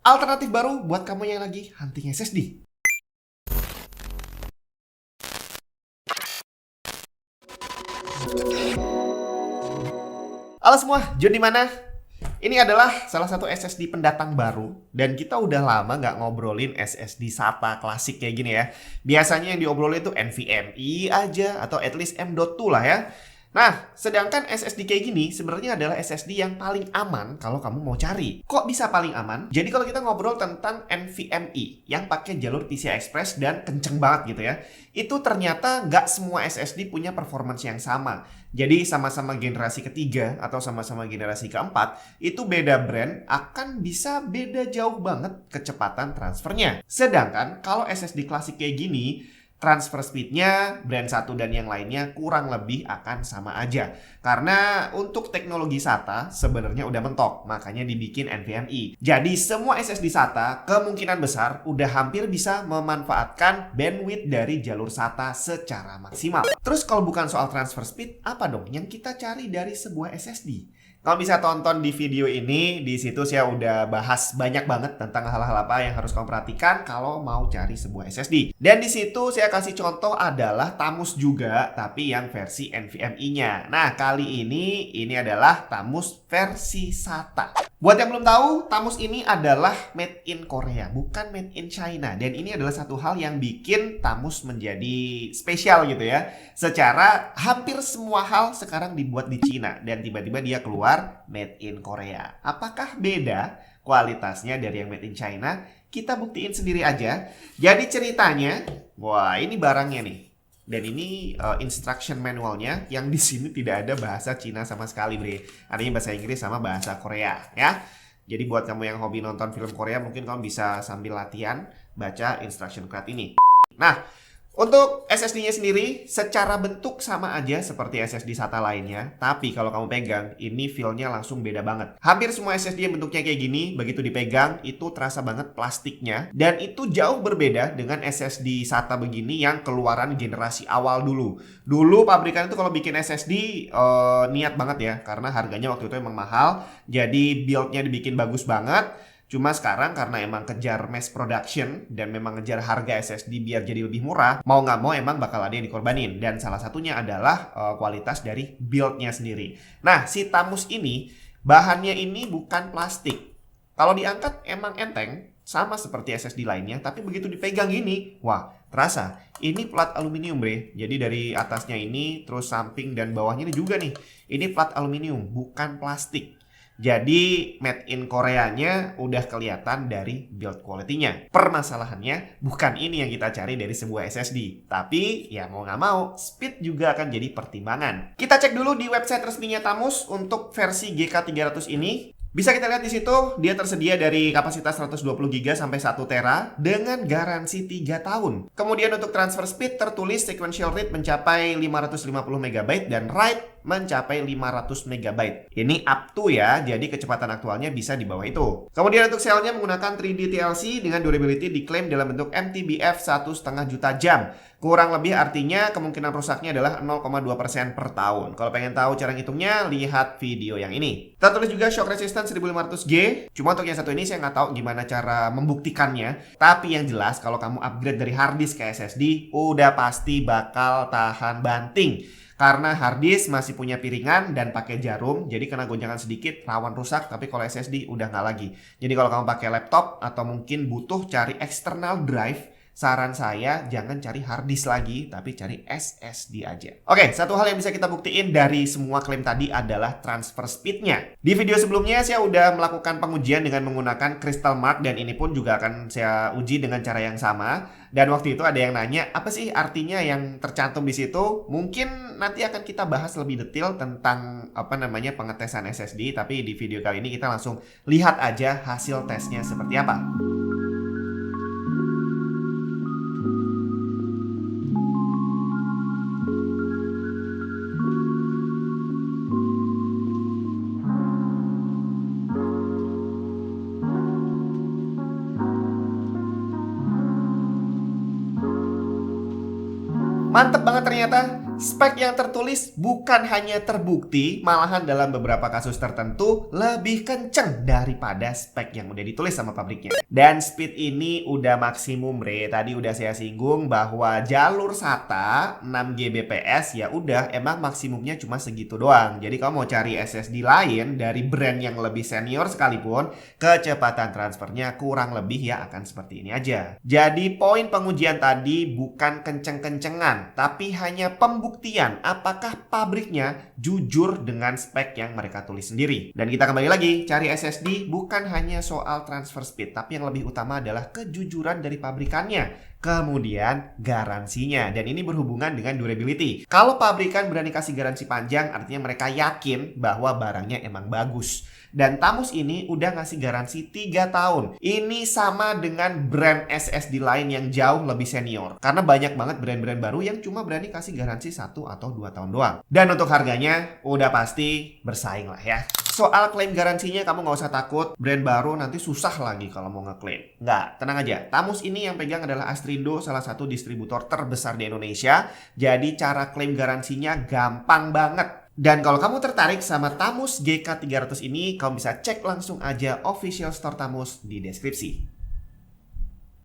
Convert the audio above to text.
Alternatif baru buat kamu yang lagi hunting SSD. Halo semua, John di mana? Ini adalah salah satu SSD pendatang baru dan kita udah lama nggak ngobrolin SSD SATA klasik kayak gini ya. Biasanya yang diobrolin itu NVMe aja atau at least M.2 lah ya. Nah, sedangkan SSD kayak gini sebenarnya adalah SSD yang paling aman kalau kamu mau cari. Kok bisa paling aman? Jadi kalau kita ngobrol tentang NVMe yang pakai jalur PCI Express dan kenceng banget gitu ya, itu ternyata nggak semua SSD punya performance yang sama. Jadi sama-sama generasi ketiga atau sama-sama generasi keempat, itu beda brand akan bisa beda jauh banget kecepatan transfernya. Sedangkan kalau SSD klasik kayak gini, transfer speednya brand satu dan yang lainnya kurang lebih akan sama aja. Karena untuk teknologi SATA sebenarnya udah mentok, makanya dibikin NVMe. Jadi semua SSD SATA kemungkinan besar udah hampir bisa memanfaatkan bandwidth dari jalur SATA secara maksimal. Terus kalau bukan soal transfer speed, apa dong yang kita cari dari sebuah SSD? Kamu bisa tonton di video ini, di situ saya udah bahas banyak banget tentang hal-hal apa yang harus kamu perhatikan kalau mau cari sebuah SSD. Dan di situ saya kasih contoh adalah Tamus juga, tapi yang versi NVMe-nya. Nah, kali ini adalah Tamus versi SATA. Buat yang belum tahu, Tamus ini adalah made in Korea, bukan made in China. Dan ini adalah satu hal yang bikin Tamus menjadi spesial gitu ya. Secara hampir semua hal sekarang dibuat di Cina dan tiba-tiba dia keluar made in Korea. Apakah beda kualitasnya dari yang made in China? Kita buktiin sendiri aja. Jadi ceritanya, wah ini barangnya nih. Dan ini instruction manualnya yang di sini tidak ada bahasa Cina sama sekali, Bre. Artinya bahasa Inggris sama bahasa Korea, ya. Jadi buat kamu yang hobi nonton film Korea, mungkin kamu bisa sambil latihan baca instruction card ini. Nah, untuk SSD-nya sendiri, secara bentuk sama aja seperti SSD SATA lainnya. Tapi kalau kamu pegang, ini feel-nya langsung beda banget. Hampir semua SSD yang bentuknya kayak gini, begitu dipegang, itu terasa banget plastiknya. Dan itu jauh berbeda dengan SSD SATA begini yang keluaran generasi awal dulu. Dulu pabrikan itu kalau bikin SSD, niat banget ya. Karena harganya waktu itu emang mahal. Jadi build-nya dibikin bagus banget. Cuma sekarang karena emang kejar mass production dan memang ngejar harga SSD biar jadi lebih murah, mau nggak mau emang bakal ada yang dikorbanin. Dan salah satunya adalah kualitas dari build-nya sendiri. Nah, si Tamus ini, bahannya ini bukan plastik. Kalau diangkat emang enteng, sama seperti SSD lainnya, tapi begitu dipegang gini, wah, terasa. Ini plat aluminium, Bre. Jadi dari atasnya ini, terus samping dan bawahnya ini juga nih. Ini plat aluminium, bukan plastik. Jadi made in Koreanya udah kelihatan dari build quality-nya. Permasalahannya bukan ini yang kita cari dari sebuah SSD. Tapi ya mau nggak mau, speed juga akan jadi pertimbangan. Kita cek dulu di website resminya Tamus untuk versi GK300 ini. Bisa kita lihat di situ, dia tersedia dari kapasitas 120 GB sampai 1 TB dengan garansi 3 tahun. Kemudian untuk transfer speed tertulis sequential read mencapai 550 MB dan write mencapai 500 MB. Ini up to ya, jadi kecepatan aktualnya bisa di bawah itu. Kemudian untuk selnya menggunakan 3D TLC dengan durability diklaim dalam bentuk MTBF 1,5 juta jam. Kurang lebih artinya kemungkinan rusaknya adalah 0,2% per tahun. Kalau pengen tahu cara ngitungnya, lihat video yang ini. Tertulis juga shock resistance 1500G. Cuma untuk yang satu ini saya nggak tahu gimana cara membuktikannya. Tapi yang jelas kalau kamu upgrade dari hard disk ke SSD, udah pasti bakal tahan banting. Karena hard disk masih punya piringan dan pakai jarum, jadi kena gonjangan sedikit rawan rusak. Tapi kalau SSD udah nggak lagi. Jadi kalau kamu pakai laptop atau mungkin butuh cari external drive, saran saya jangan cari hard disk lagi, tapi cari SSD aja. Oke, satu hal yang bisa kita buktiin dari semua klaim tadi adalah transfer speednya. Di video sebelumnya saya udah melakukan pengujian dengan menggunakan Crystal Mark dan ini pun juga akan saya uji dengan cara yang sama. Dan waktu itu ada yang nanya, apa sih artinya yang tercantum di situ? Mungkin nanti akan kita bahas lebih detail tentang pengetesan SSD, tapi di video kali ini kita langsung lihat aja hasil tesnya seperti apa. Mantep banget ternyata. Spek yang tertulis bukan hanya terbukti, malahan dalam beberapa kasus tertentu lebih kenceng daripada spek yang udah ditulis sama pabriknya. Dan speed ini udah maksimum, Bre. Tadi udah saya singgung bahwa jalur SATA 6 Gbps ya udah emang maksimumnya cuma segitu doang. Jadi kamu mau cari SSD lain dari brand yang lebih senior sekalipun, kecepatan transfernya kurang lebih ya akan seperti ini aja. Jadi poin pengujian tadi bukan kenceng-kencengan, tapi hanya pembuktian apakah pabriknya jujur dengan spek yang mereka tulis sendiri. Dan kita kembali lagi, cari SSD bukan hanya soal transfer speed, tapi yang lebih utama adalah kejujuran dari pabrikannya. Kemudian garansinya, dan ini berhubungan dengan durability. Kalau pabrikan berani kasih garansi panjang, artinya mereka yakin bahwa barangnya emang bagus. Dan Tamus ini udah ngasih garansi 3 tahun. Ini sama dengan brand SSD lain yang jauh lebih senior. Karena banyak banget brand-brand baru yang cuma berani kasih garansi 1 atau 2 tahun doang. Dan untuk harganya udah pasti bersaing lah ya. Soal klaim garansinya kamu nggak usah takut. Brand baru nanti susah lagi kalau mau ngeklaim. Nggak, tenang aja. Tamus ini yang pegang adalah Astrindo, salah satu distributor terbesar di Indonesia. Jadi cara klaim garansinya gampang banget. Dan kalau kamu tertarik sama Tamus GK300 ini, kamu bisa cek langsung aja official store Tamus di deskripsi.